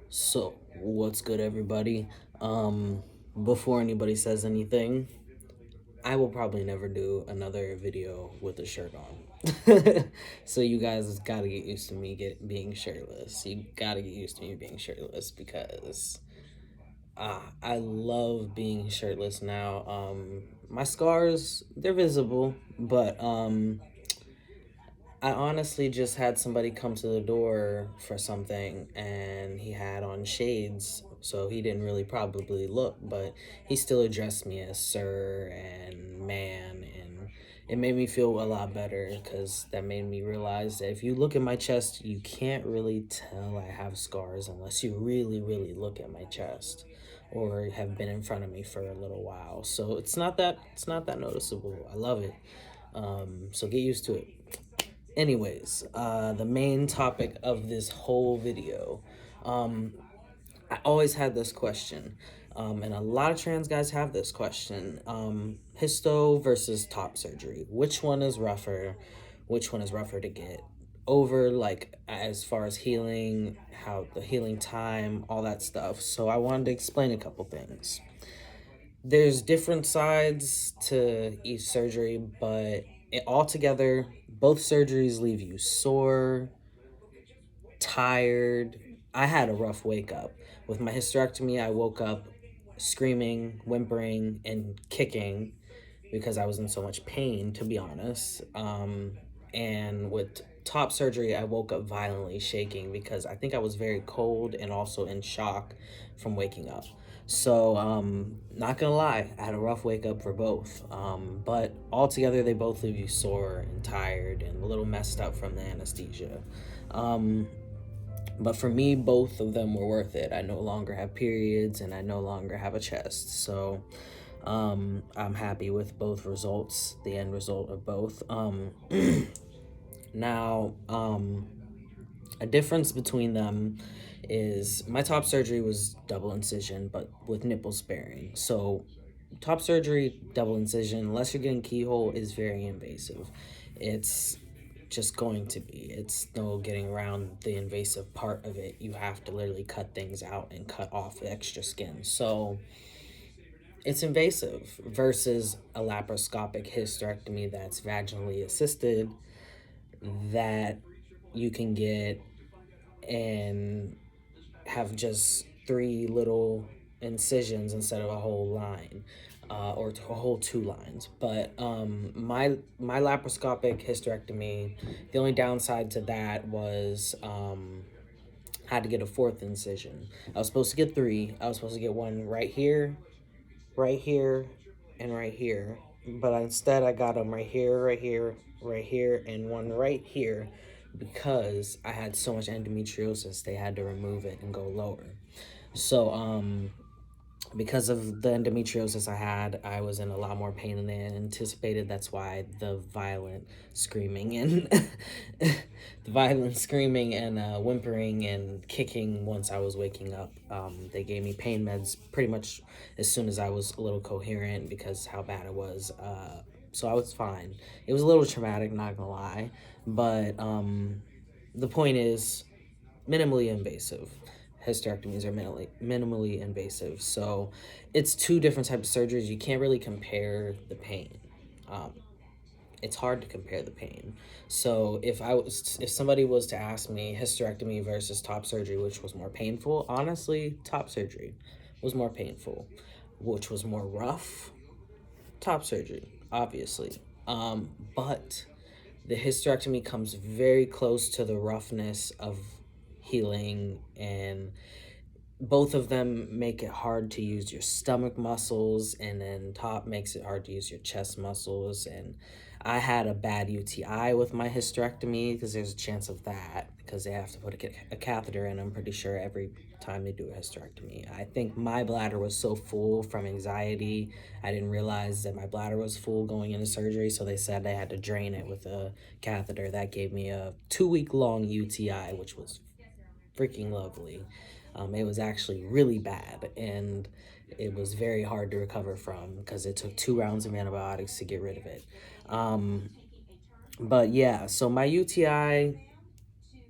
So, what's good, everybody? Before anybody says anything, I will probably never do another video with a shirt on. So you guys gotta get used to me being shirtless. You gotta get used to me being shirtless because I love being shirtless now. My scars, they're visible, but I honestly just had somebody come to the door for something and he had on shades, so he didn't really probably look, but he still addressed me as sir and man, and it made me feel a lot better because that made me realize that if you look at my chest, you can't really tell I have scars unless you really, really look at my chest or have been in front of me for a little while. So it's not that noticeable. I love it. So get used to it. Anyways, the main topic of this whole video. Um, I always had this question, and a lot of trans guys have this question. Hysto versus top surgery. Which one is rougher? Which one is rougher to get over, like as far as healing, how the healing time, all that stuff. So I wanted to explain a couple things. There's different sides to each surgery, but altogether, both surgeries leave you sore, tired. I had a rough wake up. With my hysterectomy, I woke up screaming, whimpering, and kicking because I was in so much pain, to be honest. And with top surgery, I woke up violently shaking because I think I was very cold and also in shock from waking up. So, not gonna lie, I had a rough wake up for both. But altogether, they both leave you sore and tired and a little messed up from the anesthesia. Um, but for me, both of them were worth it. I no longer have periods and I no longer have a chest. So, I'm happy with both results, the end result of both. Now, a difference between them is my top surgery was double incision, but with nipple sparing. So, top surgery, double incision, unless you're getting keyhole, is very invasive. It's just going to be. It's no getting around the invasive part of it. You have to literally cut things out and cut off the extra skin. So, it's invasive versus a laparoscopic hysterectomy that's vaginally assisted that you can get and have just three little incisions instead of a whole line, or a whole two lines. But my laparoscopic hysterectomy, the only downside to that was I had to get a fourth incision. I was supposed to get three. I was supposed to get one right here, and right here. But instead, I got them right here, right here, right here, and one right here because I had so much endometriosis, they had to remove it and go lower. So, because of the endometriosis I had, I was in a lot more pain than I anticipated. That's why the violent screaming and the violent screaming and whimpering and kicking once I was waking up. They gave me pain meds pretty much as soon as I was a little coherent because how bad it was. So I was fine. It was a little traumatic, not gonna lie, but the point is minimally invasive. Hysterectomies are minimally invasive. So it's two different types of surgeries. You can't really compare the pain. Um, it's hard to compare the pain. So if somebody was to ask me hysterectomy versus top surgery, which was more painful, honestly, top surgery was more painful. Which was more rough, top surgery, obviously. But the hysterectomy comes very close to the roughness of healing, and both of them make it hard to use your stomach muscles, and then top makes it hard to use your chest muscles. And I had a bad UTI with my hysterectomy because there's a chance of that because they have to put a catheter in, I'm pretty sure, every time they do a hysterectomy. I think my bladder was so full from anxiety, I didn't realize that my bladder was full going into surgery, so they said they had to drain it with a catheter. That gave me a 2-week long UTI, which was freaking lovely. It was actually really bad, and it was very hard to recover from because it took 2 rounds of antibiotics to get rid of it. But yeah, so my UTI,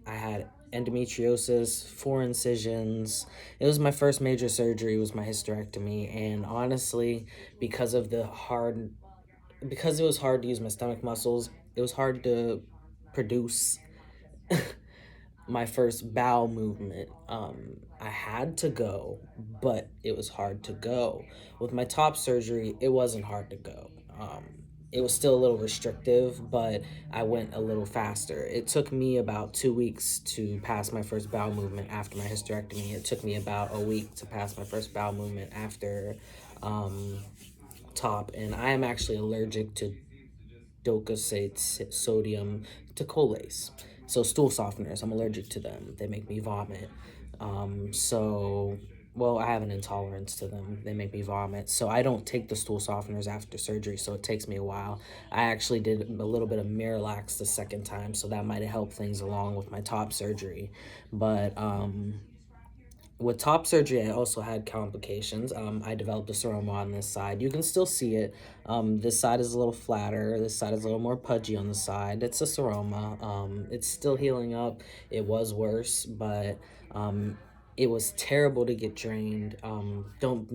I had endometriosis, 4 incisions. It was my first major surgery, was my hysterectomy, and honestly, because of the hard, because it was hard to use my stomach muscles, it was hard to produce my first bowel movement. I had to go, but it was hard to go. With my top surgery, it wasn't hard to go. It was still a little restrictive, but I went a little faster. It took me about 2 weeks to pass my first bowel movement after my hysterectomy. It took me about a week to pass my first bowel movement after um, top, and I am actually allergic to docosate sodium tacholase. So stool softeners, I'm allergic to them. They make me vomit. Well, I have an intolerance to them. They make me vomit. So I don't take the stool softeners after surgery, so it takes me a while. I actually did a little bit of Miralax the second time, so that might have helped things along with my top surgery. But with top surgery, I also had complications. I developed a seroma on this side. You can still see it. This side is a little flatter. This side is a little more pudgy on the side. It's a seroma. It's still healing up. It was worse, but it was terrible to get drained. Don't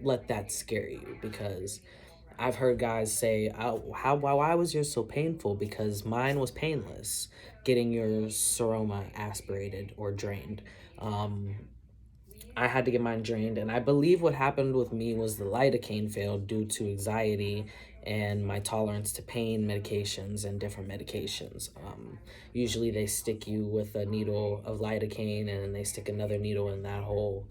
let that scare you, because I've heard guys say, oh, why was yours so painful? Because mine was painless, getting your seroma aspirated or drained. Um, I had to get mine drained, and I believe what happened with me was the lidocaine failed due to anxiety and my tolerance to pain medications and different medications. Usually they stick you with a needle of lidocaine, and then they stick another needle in that hole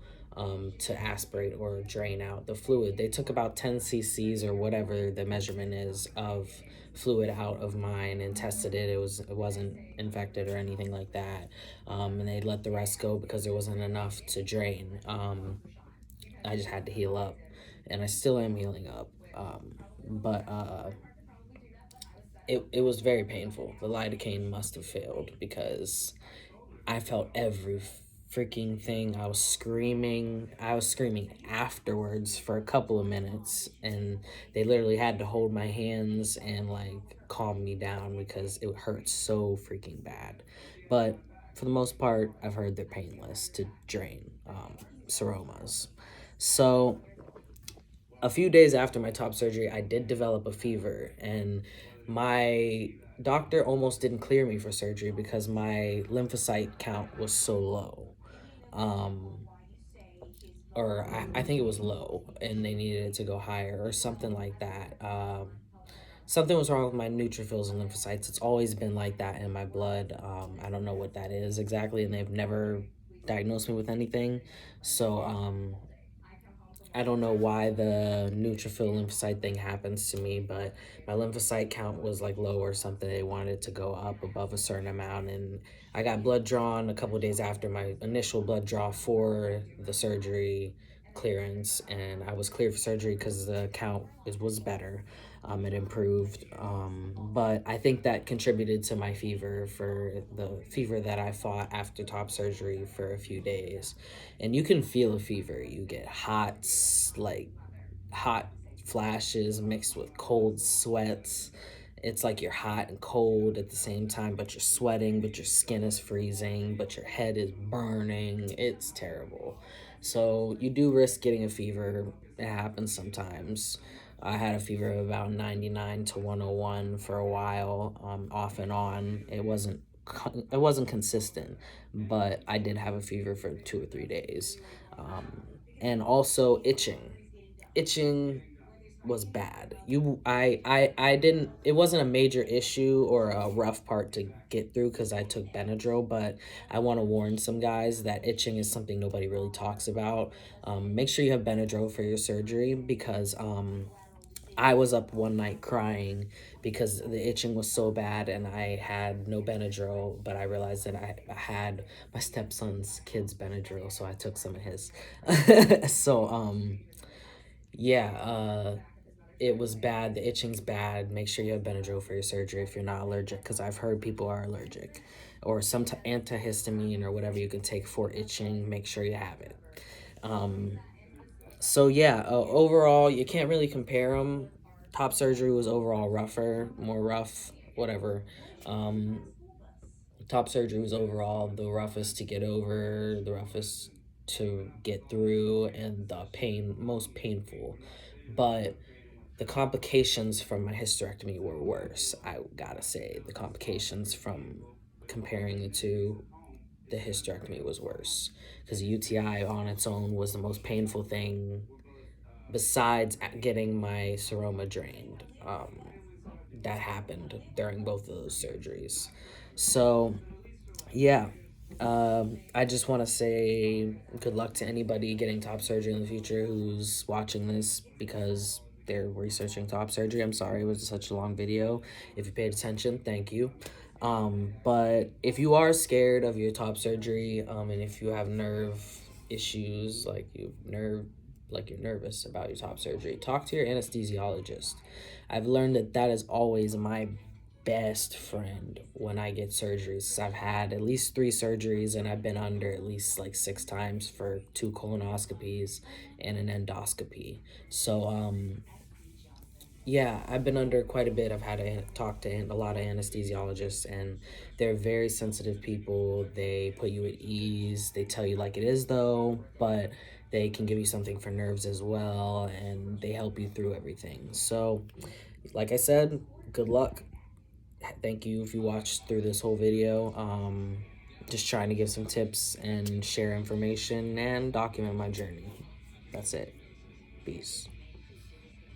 to aspirate or drain out the fluid. They took about 10 cc's or whatever the measurement is of fluid out of mine and tested it. It wasn't infected or anything like that, and they let the rest go because there wasn't enough to drain. I just had to heal up, and I still am healing up. But it was very painful. The lidocaine must have failed because I felt every freaking thing. I was screaming. I was screaming afterwards for a couple of minutes, and they literally had to hold my hands and like calm me down because it hurt so freaking bad. But for the most part, I've heard they're painless to drain seromas. So a few days after my top surgery, I did develop a fever, and my doctor almost didn't clear me for surgery because my lymphocyte count was so low. Um, I think it was low, and they needed it to go higher or something like that. Something was wrong with my neutrophils and lymphocytes. It's always been like that in my blood. I don't know what that is exactly, and they've never diagnosed me with anything. So I don't know why the neutrophil lymphocyte thing happens to me, but my lymphocyte count was like low or something. They wanted it to go up above a certain amount, and I got blood drawn a couple of days after my initial blood draw for the surgery clearance, and I was cleared for surgery because the count was better. It improved, but I think that contributed to my fever, for the fever that I fought after top surgery for a few days. And you can feel a fever. You get like hot flashes mixed with cold sweats. It's like you're hot and cold at the same time, but you're sweating, but your skin is freezing, but your head is burning. It's terrible. So you do risk getting a fever. It happens sometimes. I had a fever of about 99 to 101 for a while, off and on. It wasn't consistent, but I did have a fever for 2 or 3 days. And also itching was bad. I didn't, it wasn't a major issue or a rough part to get through because I took Benadryl, but I want to warn some guys that itching is something nobody really talks about. Make sure you have Benadryl for your surgery, because I was up one night crying because the itching was so bad, and I had no Benadryl, but I realized that I had my stepson's kid's Benadryl, so I took some of his. So yeah, it was bad. The itching's bad. Make sure you have Benadryl for your surgery if you're not allergic, because I've heard people are allergic, or some antihistamine or whatever you can take for itching. Make sure you have it. So yeah, overall, you can't really compare them. Top surgery was overall rougher, more rough, whatever. Um, Top surgery was overall the roughest to get over, the roughest to get through, and the most painful. But the complications from my hysterectomy were worse. I gotta say, the complications from comparing the two, the hysterectomy was worse because UTI on its own was the most painful thing besides getting my seroma drained. That happened during both of those surgeries. So yeah, I just want to say good luck to anybody getting top surgery in the future who's watching this because they're researching top surgery. I'm sorry it was such a long video. If you paid attention, thank you. But if you are scared of your top surgery, and if you have nerve issues, like you're nervous about your top surgery, talk to your anesthesiologist. I've learned that that is always my best friend when I get surgeries. I've had at least 3 surgeries and I've been under at least like 6 times for 2 colonoscopies and an endoscopy. So yeah, I've been under quite a bit. I've had to talk to a lot of anesthesiologists, and they're very sensitive people. They put you at ease. They tell you like it is, though, but they can give you something for nerves as well, and they help you through everything. So, like I said, good luck. Thank you if you watched through this whole video. Just trying to give some tips and share information and document my journey. That's it. Peace.